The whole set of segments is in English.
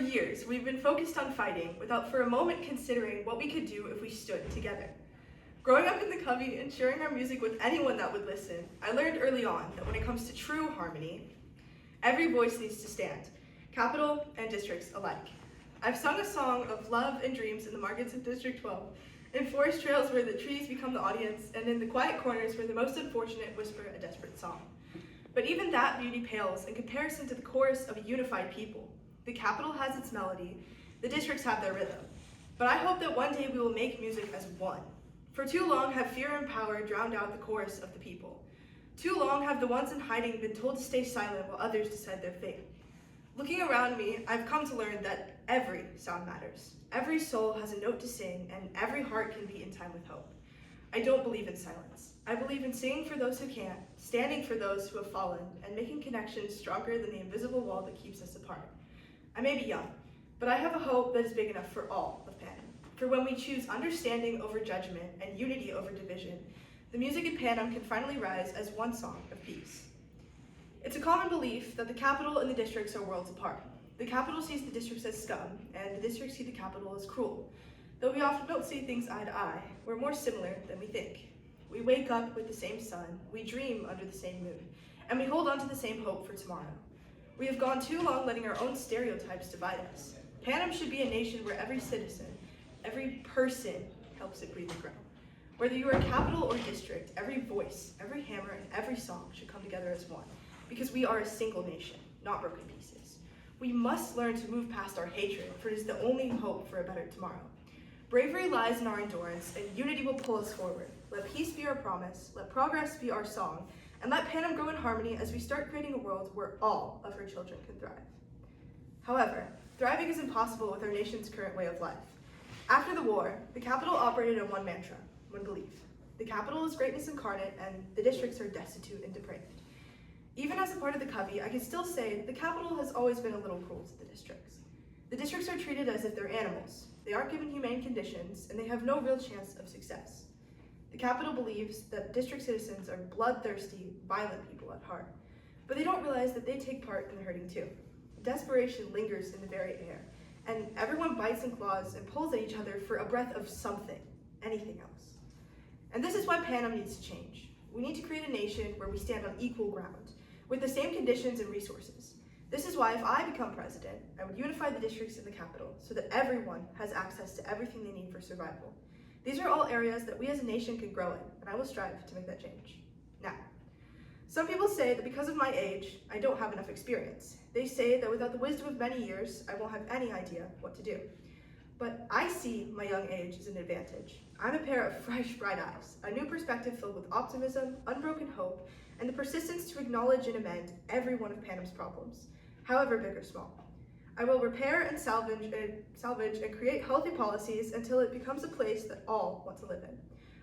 years, we've been focused on fighting without for a moment considering what we could do if we stood together. Growing up in the Covey and sharing our music with anyone that would listen, I learned early on that when it comes to true harmony, every voice needs to stand, capital and districts alike. I've sung a song of love and dreams in the markets of District 12, in forest trails where the trees become the audience, and in the quiet corners where the most unfortunate whisper a desperate song. But even that beauty pales in comparison to the chorus of a unified people. The capital has its melody, the districts have their rhythm. But I hope that one day we will make music as one. For too long have fear and power drowned out the chorus of the people. Too long have the ones in hiding been told to stay silent while others decide their fate. Looking around me, I've come to learn that every sound matters. Every soul has a note to sing, and every heart can beat in time with hope. I don't believe in silence. I believe in singing for those who can't, standing for those who have fallen, and making connections stronger than the invisible wall that keeps us apart. I may be young, but I have a hope that is big enough for all of Panem. For when we choose understanding over judgment and unity over division, the music in Panem can finally rise as one song of peace. It's a common belief that the capital and the districts are worlds apart. The capital sees the districts as scum, and the districts see the capital as cruel. Though we often don't see things eye to eye, we're more similar than we think. We wake up with the same sun, we dream under the same moon, and we hold on to the same hope for tomorrow. We have gone too long letting our own stereotypes divide us. Panem should be a nation where every citizen, every person helps it breathe and grow. Whether you are capital or district, every voice, every hammer, and every song should come together as one, because we are a single nation, not broken pieces. We must learn to move past our hatred, for it is the only hope for a better tomorrow. Bravery lies in our endurance, and unity will pull us forward. Let peace be our promise, let progress be our song, and let Panem grow in harmony as we start creating a world where all of her children can thrive. However, thriving is impossible with our nation's current way of life. After the war, the capital operated on one mantra, one belief. The capital is greatness incarnate, and the districts are destitute and depraved. Even as a part of the Covey, I can still say the capital has always been a little cruel to the districts. The districts are treated as if they're animals. They aren't given humane conditions, and they have no real chance of success. The capital believes that district citizens are bloodthirsty, violent people at heart, but they don't realize that they take part in the hurting too. Desperation lingers in the very air, and everyone bites and claws and pulls at each other for a breath of something, anything else. And this is why Panem needs to change. We need to create a nation where we stand on equal ground, with the same conditions and resources. This is why if I become president, I would unify the districts in the capital so that everyone has access to everything they need for survival. These are all areas that we as a nation can grow in, and I will strive to make that change. Now, some people say that because of my age, I don't have enough experience. They say that without the wisdom of many years, I won't have any idea what to do. But I see my young age as an advantage. I'm a pair of fresh, bright eyes, a new perspective filled with optimism, unbroken hope, and the persistence to acknowledge and amend every one of Panem's problems, however big or small. I will repair and salvage and create healthy policies until it becomes a place that all want to live in.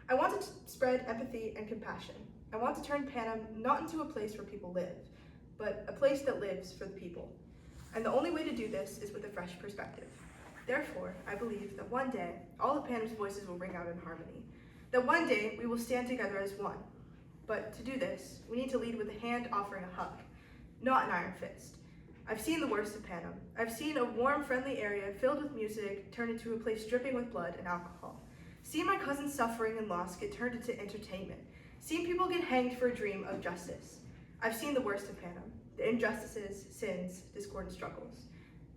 I want to spread empathy and compassion. I want to turn Panem not into a place where people live, but a place that lives for the people. And the only way to do this is with a fresh perspective. Therefore, I believe that one day, all of Panem's voices will ring out in harmony. That one day, we will stand together as one. But to do this, we need to lead with a hand offering a hug, not an iron fist. I've seen the worst of Panem. I've seen a warm, friendly area filled with music turn into a place dripping with blood and alcohol. Seen my cousin's suffering and loss get turned into entertainment. Seen people get hanged for a dream of justice. I've seen the worst of Panem, the injustices, sins, discord, and struggles.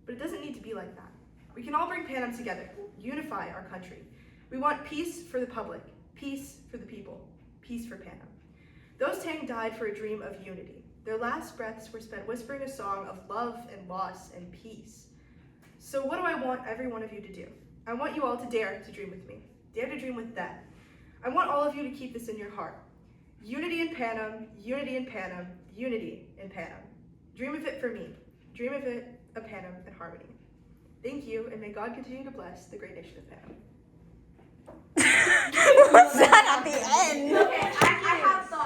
But it doesn't need to be like that. We can all bring Panem together, unify our country. We want peace for the public, peace for the people, peace for Panem. Those 10 died for a dream of unity. Their last breaths were spent whispering a song of love and loss and peace. So what do I want every one of you to do? I want you all to dare to dream with me. Dare to dream with them. I want all of you to keep this in your heart. Unity in Panem, unity in Panem, unity in Panem. Dream of it for me. Dream of it, of Panem and harmony. Thank you, and may God continue to bless the great nation of Panem. What's that at the end? Okay, I have thoughts.